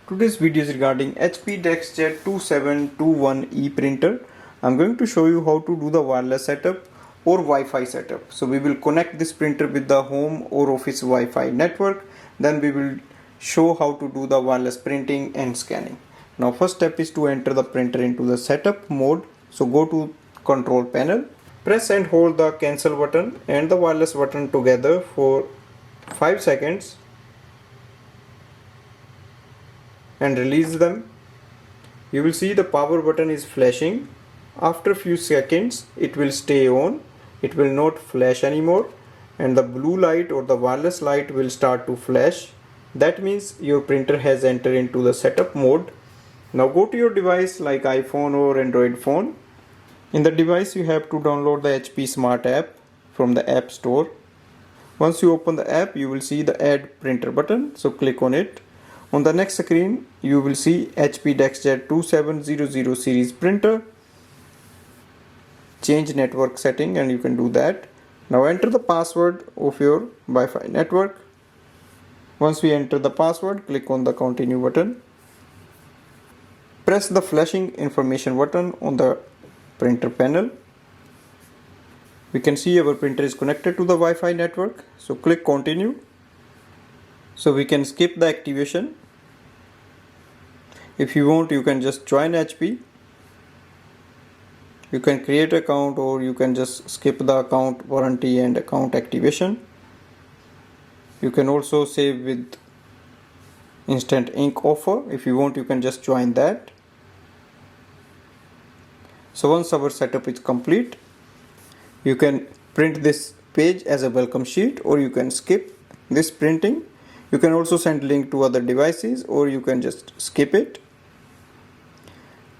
Today's video is regarding HP DeskJet 2721e printer. I'm going to show you how to do the wireless setup or Wi-Fi setup. So we will connect this printer with the home or office Wi-Fi network. Then we will show how to do the wireless printing and scanning. Now first step is to enter the printer into the setup mode. So go to control panel, press and hold the cancel button and the wireless button together for 5 seconds. And release them. You will see the power button is flashing. After a few seconds it will stay on, it will not flash anymore, and the blue light or the wireless light will start to flash. That means your printer has entered into the setup mode. Now go to your device like iPhone or Android phone. In the device you have to download the HP Smart app from the App Store. Once you open the app you will see the add printer button, so click on it. On the next screen you will see HP DeskJet 2700 series printer. Change network setting and you can do that. Now enter the password of your Wi-Fi network. Once we enter the password, click on the continue button. Press the flashing information button on the printer panel. We can see our printer is connected to the Wi-Fi network, so click continue. So we can skip the activation. If you want, you can just join HP. You can create an account or you can just skip the account warranty and account activation. You can also save with instant ink offer. If you want, you can just join that. So once our setup is complete, you can print this page as a welcome sheet or you can skip this printing. You can also send link to other devices or you can just skip it.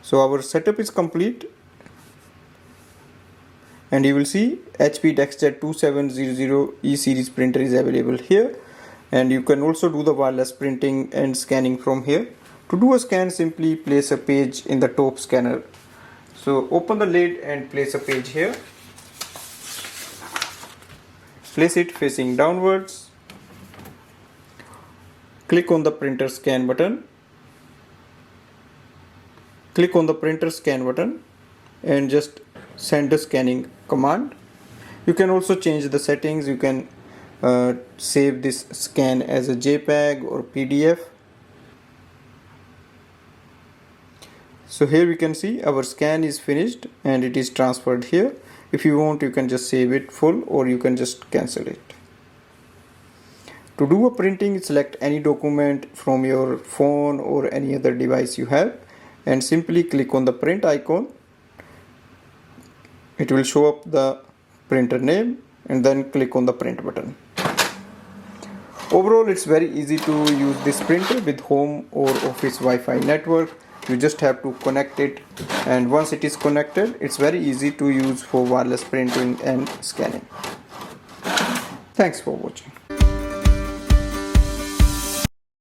So our setup is complete and you will see HP DeskJet 2700e series printer is available here, and you can also do the wireless printing and scanning from here. To do a scan, simply place a page in the top scanner. So open the lid and place a page here. Place it facing downwards. Click on the printer scan button. Click on the printer scan button and just send the scanning command. You can also change the settings. You can save this scan as a JPEG or PDF. So here we can see our scan is finished and it is transferred here. If you want, you can just save it full or you can just cancel it. To do a printing, select any document from your phone or any other device you have and simply click on the print icon. It will show up the printer name and then click on the print button. Overall, it's very easy to use this printer with home or office Wi-Fi network. You just have to connect it, and once it is connected, it's very easy to use for wireless printing and scanning. Thanks for watching.